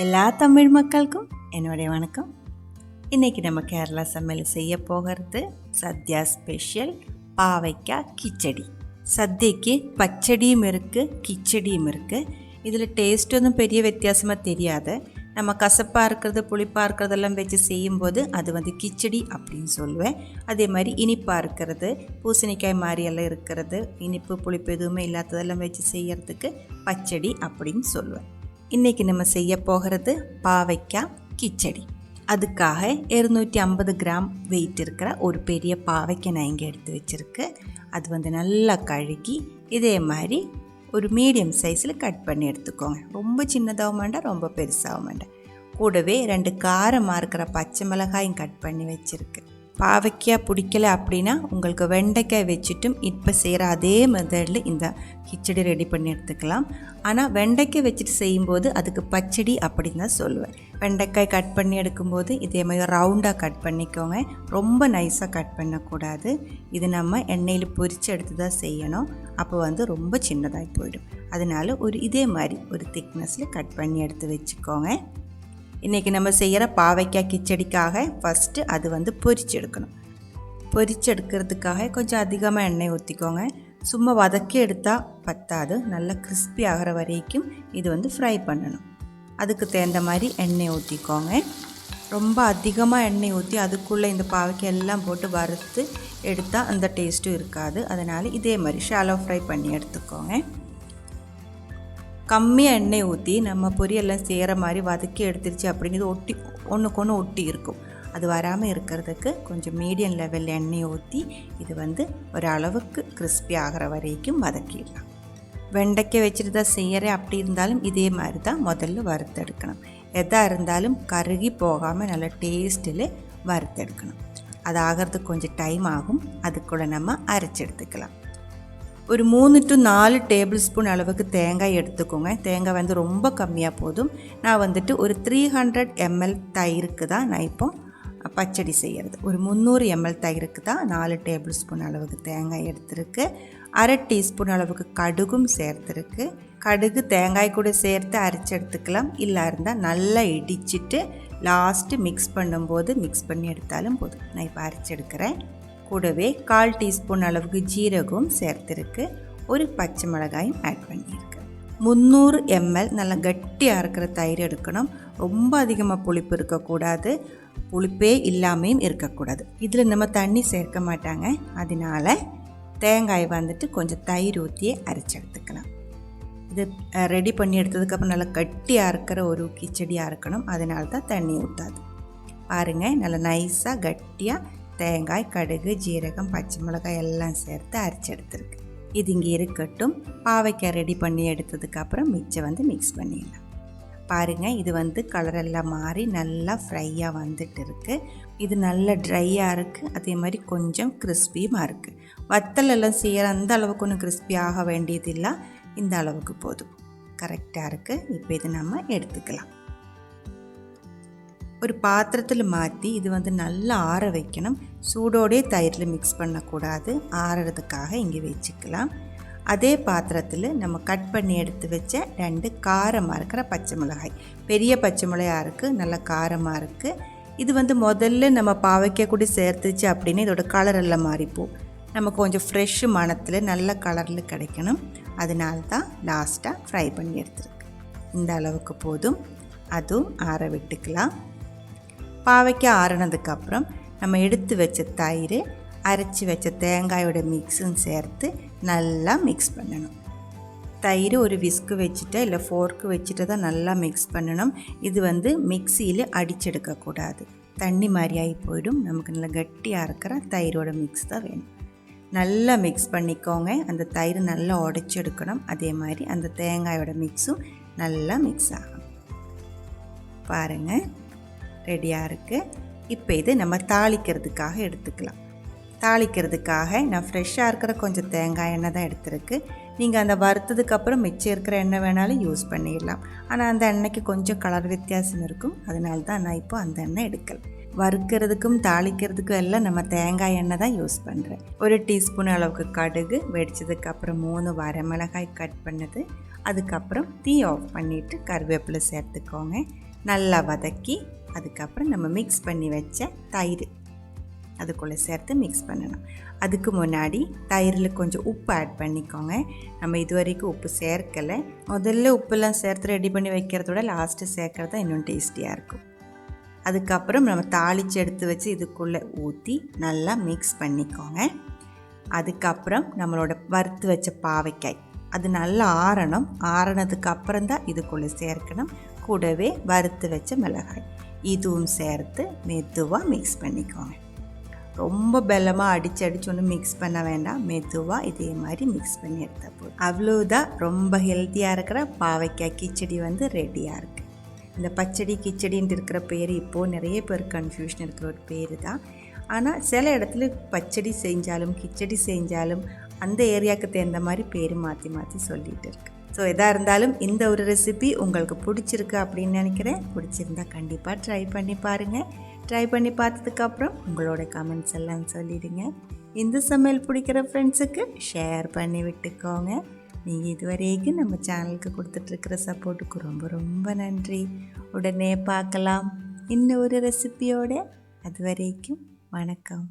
எல்லா தமிழ் மக்களுக்கும் என்னுடைய வணக்கம். இன்றைக்கி நம்ம கேரளா சமையல் செய்ய போகிறது சத்யா ஸ்பெஷல் பாவைக்காய் கிச்சடி. சத்யக்கு பச்சடியும் இருக்குது, கிச்சடியும் இருக்குது. இதில் டேஸ்ட் ஒன்றும் பெரிய வித்தியாசமாக தெரியாது. நம்ம கசப்பாக இருக்கிறது புளிப்பாக இருக்கிறதெல்லாம் வச்சு செய்யும்போது அது கிச்சடி அப்படின்னு சொல்லுவேன். அதே மாதிரி இனிப்பாக இருக்கிறது, பூசணிக்காய் மாதிரியெல்லாம் இருக்கிறது, இனிப்பு புளிப்பு எதுவுமே இல்லாததெல்லாம் வச்சு செய்கிறதுக்கு பச்சடி அப்படின்னு சொல்லுவேன். இன்றைக்கி நம்ம செய்ய போகிறது பாவைக்காய் கிச்சடி. அதுக்காக 250 கிராம் வெயிட் இருக்கிற ஒரு பெரிய பாவைக்காய் நான் இங்கே எடுத்து வச்சுருக்கு. அது நல்லா கழுகி இதே மாதிரி ஒரு மீடியம் சைஸில் கட் பண்ணி எடுத்துக்கோங்க. ரொம்ப சின்னதாகவும் வேண்டாம், ரொம்ப பெருசாகவும் வேண்டாம். கூடவே 2 காரமாக இருக்கிற பச்சை மிளகாயும் கட் பண்ணி வச்சுருக்கு. பாவைக்காய் பிடிக்கலை அப்படின்னா உங்களுக்கு வெண்டைக்காய் வச்சுட்டும் இப்போ செய்கிற அதே மெத்தடில் இந்த கிச்சடி ரெடி பண்ணி எடுத்துக்கலாம். ஆனால் வெண்டைக்காய் வச்சுட்டு செய்யும்போது அதுக்கு பச்சடி அப்படின்னு தான் சொல்லுவேன். வெண்டைக்காய் கட் பண்ணி எடுக்கும்போது இதே மாதிரி ரவுண்டாக கட் பண்ணிக்கோங்க. ரொம்ப நைஸாக கட் பண்ணக்கூடாது. இது நம்ம எண்ணெயில் பொரித்து எடுத்து தான் செய்யணும். அப்போ ரொம்ப சின்னதாகி போயிடும். அதனால் இதே மாதிரி ஒரு திக்னஸில் கட் பண்ணி எடுத்து வச்சுக்கோங்க. இன்றைக்கி நம்ம செய்கிற பாவைக்காய் கிச்சடிக்காக ஃபஸ்ட்டு அது பொரிச்சு எடுக்கணும். பொரிச்சு எடுக்கிறதுக்காக கொஞ்சம் அதிகமாக எண்ணெய் ஊற்றிக்கோங்க. சும்மா வதக்கி எடுத்தால் பத்தாது, நல்லா கிறிஸ்பி ஆகிற வரைக்கும் இது ஃப்ரை பண்ணணும். அதுக்கு தகுந்த மாதிரி எண்ணெய் ஊற்றிக்கோங்க. ரொம்ப அதிகமாக எண்ணெய் ஊற்றி அதுக்குள்ளே இந்த பாவைக்காய் எல்லாம் போட்டு வறுத்து எடுத்தால் அந்த டேஸ்ட்டும் இருக்காது. அதனால் இதே மாதிரி ஷாலோ ஃப்ரை பண்ணி எடுத்துக்கோங்க. கம்மியாக எண்ணெய் ஊற்றி நம்ம பொரியெல்லாம் செய்கிற மாதிரி வதக்கி எடுத்துருச்சு அப்படின்னு இது ஒன்றுக்கு ஒன்று ஒட்டி இருக்கும். அது வராமல் இருக்கிறதுக்கு கொஞ்சம் மீடியம் லெவலில் எண்ணெய் ஊற்றி இது ஒரு அளவுக்கு கிறிஸ்பி ஆகிற வரைக்கும் வதக்கிடலாம். வெண்டைக்காய் வச்சுட்டு தான் செய்கிறேன் அப்படி இருந்தாலும் இதே மாதிரி தான் முதல்ல வறுத்தெடுக்கணும். எதாக இருந்தாலும் கருகி போகாமல் நல்ல டேஸ்ட்டில் வறுத்தெடுக்கணும். அது ஆகிறதுக்கு கொஞ்சம் டைம் ஆகும். அதுக்குள்ளே நம்ம அரைச்சி எடுத்துக்கலாம். ஒரு 3 to 4 டேபிள் ஸ்பூன் அளவுக்கு தேங்காய் எடுத்துக்கோங்க. தேங்காய் ரொம்ப கம்மியாக போதும். நான் ஒரு 300 ml தயிருக்கு தான் நான் இப்போ பச்சடி செய்கிறது. ஒரு 300 ml தயிருக்கு தான் 4 டேபிள் ஸ்பூன் அளவுக்கு தேங்காய் எடுத்துருக்கு. அரை டீஸ்பூன் அளவுக்கு கடுகும் சேர்த்துருக்கு. கடுகு தேங்காய் கூட சேர்த்து அரைச்சி எடுத்துக்கலாம். இல்லை இருந்தால் நல்லா இடிச்சிட்டு லாஸ்ட்டு மிக்ஸ் பண்ணும்போது மிக்ஸ் பண்ணி எடுத்தாலும் போதும். நான் இப்போ அரைச்சி எடுக்கிறேன். கூடவே 1/4 டீஸ்பூன் அளவுக்கு ஜீரகம் சேர்த்துருக்கு. ஒரு பச்சை மிளகாயும் ஆட் பண்ணியிருக்கு. 300 ml நல்லா கட்டியாக இருக்கிற தயிர் எடுக்கணும். ரொம்ப அதிகமாக புளிப்பு இருக்கக்கூடாது, புளிப்பே இல்லாமையும் இருக்கக்கூடாது. இதில் நம்ம தண்ணி சேர்க்க மாட்டாங்க. அதனால் தேங்காய் கொஞ்சம் தயிர் ஊற்றியே அரைச்சி எடுத்துக்கலாம். இது ரெடி பண்ணி எடுத்ததுக்கப்புறம் நல்லா கட்டியாக இருக்கிற ஒரு கிச்சடியாக இருக்கணும். அதனால தான் தண்ணி ஊற்றாது. பாருங்கள், நல்லா நைஸாக கட்டியாக தேங்காய், கடுகு, ஜீரகம், பச்சை மிளகாய் எல்லாம் சேர்த்து அரைச்சி எடுத்துருக்கு. இது இங்கே இருக்கட்டும். பாவைக்காய் ரெடி பண்ணி எடுத்ததுக்கப்புறம் மிச்சம் மிக்ஸ் பண்ணிடலாம். பாருங்கள், இது கலரெல்லாம் மாறி நல்லா ஃப்ரையாக வந்துட்டு இருக்குது. இது நல்லா ட்ரையாக இருக்குது. அதே மாதிரி கொஞ்சம் கிறிஸ்பியுமாக இருக்குது. வத்தலெல்லாம் செய்கிற அந்த அளவுக்கு ஒன்றும் கிறிஸ்பி ஆக வேண்டியதில்லை. இந்த அளவுக்கு போதும், கரெக்டாக இருக்குது. இப்போ இது நம்ம எடுத்துக்கலாம். ஒரு பாத்திரத்தில் மாற்றி இது நல்லா ஆற வைக்கணும். சூடோடே தயிரில் மிக்ஸ் பண்ணக்கூடாது. ஆறுறதுக்காக இங்கே வச்சுக்கலாம். அதே பாத்திரத்தில் நம்ம கட் பண்ணி எடுத்து வச்ச 2 காரமாக இருக்கிற பச்சை மிளகாய், பெரிய பச்சை மிளகாய் இருக்குது, நல்லா காரமாக இருக்குது. இது முதல்ல நம்ம பாவைக்காய் கூட சேர்த்துச்சு அப்படின்னு இதோட கலரெல்லாம் மாறிப்போம். நமக்கு கொஞ்சம் ஃப்ரெஷ்ஷு மணத்தில் நல்ல கலரில் கிடைக்கணும். அதனால தான் லாஸ்ட்டாக ஃப்ரை பண்ணி எடுத்துருக்கு. இந்த அளவுக்கு போதும். அதுவும் ஆற விட்டுக்கலாம். பாவைக்காய் ஆறினதுக்கப்புறம் நம்ம எடுத்து வச்ச தயிர், அரைச்சி வச்ச தேங்காயோட மிக்ஸும் சேர்த்து நல்லா மிக்ஸ் பண்ணணும். தயிர் ஒரு விஸ்கு வச்சுட்டு இல்லை ஃபோர்க்கு வச்சுட்டு தான் நல்லா மிக்ஸ் பண்ணணும். இது மிக்சியில் அடிச்செடுக்கக்கூடாது, தண்ணி மாதிரி ஆகி போயிடும். நமக்கு நல்லா கட்டியாக இருக்கிற தயிரோட மிக்ஸ் தான் வேணும். நல்லா மிக்ஸ் பண்ணிக்கோங்க. அந்த தயிர் நல்லா உடைச்சி எடுக்கணும். அதே மாதிரி அந்த தேங்காயோட மிக்ஸும் நல்லா மிக்ஸ் ஆகணும். பாருங்கள், ரெடியாக இருக்குது. இப்போ இது நம்ம தாளிக்கிறதுக்காக எடுத்துக்கலாம். தாளிக்கிறதுக்காக நான் ஃப்ரெஷ்ஷாக இருக்கிற கொஞ்சம் தேங்காய் எண்ணெய் தான் எடுத்துருக்கு. நீங்கள் அந்த வறுத்ததுக்கப்புறம் மிச்சம் இருக்கிற எண்ணெய் வேணாலும் யூஸ் பண்ணிடலாம். ஆனால் அந்த எண்ணெய்க்கு கொஞ்சம் கலர் வித்தியாசம் இருக்கும். அதனால தான் நான் இப்போ அந்த எண்ணெய் எடுக்கலை. வறுக்கிறதுக்கும் தாளிக்கிறதுக்கும் எல்லாம் நம்ம தேங்காய் எண்ணெய் தான் யூஸ் பண்ணுறேன். 1 டீஸ்பூன் அளவுக்கு கடுகு வெடிச்சதுக்கப்புறம் 3 வரமிளகாய் கட் பண்ணது. அதுக்கப்புறம் தீ ஆஃப் பண்ணிவிட்டு கருவேப்பிலை சேர்த்துக்கோங்க. நல்லா வதக்கி அதுக்கப்புறம் நம்ம மிக்ஸ் பண்ணி வச்ச தயிர் அதுக்குள்ளே சேர்த்து மிக்ஸ் பண்ணணும். அதுக்கு முன்னாடி தயிரில் கொஞ்சம் உப்பு ஆட் பண்ணிக்கோங்க. நம்ம இது வரைக்கும் உப்பு சேர்க்கலை. முதல்ல உப்பெல்லாம் சேர்த்து ரெடி பண்ணி வைக்கிறதோட லாஸ்ட்டு சேர்க்கறது தான் இன்னும் டேஸ்டியாக இருக்கும். அதுக்கப்புறம் நம்ம தாளித்து எடுத்து வச்சு இதுக்குள்ளே ஊற்றி நல்லா மிக்ஸ் பண்ணிக்கோங்க. அதுக்கப்புறம் நம்மளோட வறுத்து வச்ச பாவைக்காய் அது நல்லா ஆறணும். ஆறினதுக்கு அப்புறம் தான் இதுக்குள்ளே சேர்க்கணும். கூடவே வறுத்து வச்ச மிளகாய் இதுவும் சேர்த்து மெதுவாக மிக்ஸ் பண்ணிக்கோங்க. ரொம்ப பெல்லமாக அடித்து ஒன்றும் மிக்ஸ் பண்ண வேண்டாம். மெதுவாக இதே மாதிரி மிக்ஸ் பண்ணி எடுத்தால் போதும். அவ்வளோதான். ரொம்ப ஹெல்த்தியாக இருக்கிற பாவைக்காய் கிச்சடி வந்து ரெடியாக இருக்குது. இந்த பச்சடி கிச்சடின்ட்டு இருக்கிற பேர் இப்போது நிறைய பேர் கன்ஃபியூஷன் இருக்கிற ஒரு பேர் தான். ஆனால் சில இடத்துல பச்சடி செஞ்சாலும் கிச்சடி செஞ்சாலும் அந்த ஏரியாவுக்கு தகுந்த மாதிரி பேர் மாற்றி மாற்றி சொல்லிகிட்டு இருக்கு. ஸோ எதாக இருந்தாலும் இந்த ஒரு ரெசிபி உங்களுக்கு பிடிச்சிருக்கு அப்படின்னு நினைக்கிறேன். பிடிச்சிருந்தா கண்டிப்பாக ட்ரை பண்ணி பாருங்கள். ட்ரை பண்ணி பார்த்ததுக்கப்புறம் உங்களோட கமெண்ட்ஸ் எல்லாம் சொல்லிடுங்க. இந்த சமையல் பிடிக்கிற ஃப்ரெண்ட்ஸுக்கு ஷேர் பண்ணி விட்டுக்கோங்க. நீங்கள் இதுவரைக்கும் நம்ம சேனலுக்கு கொடுத்துட்ருக்கிற சப்போர்ட்டுக்கு ரொம்ப ரொம்ப நன்றி. உடனே பார்க்கலாம் இன்னும் ஒரு ரெசிபியோட. அது வரைக்கும் வணக்கம்.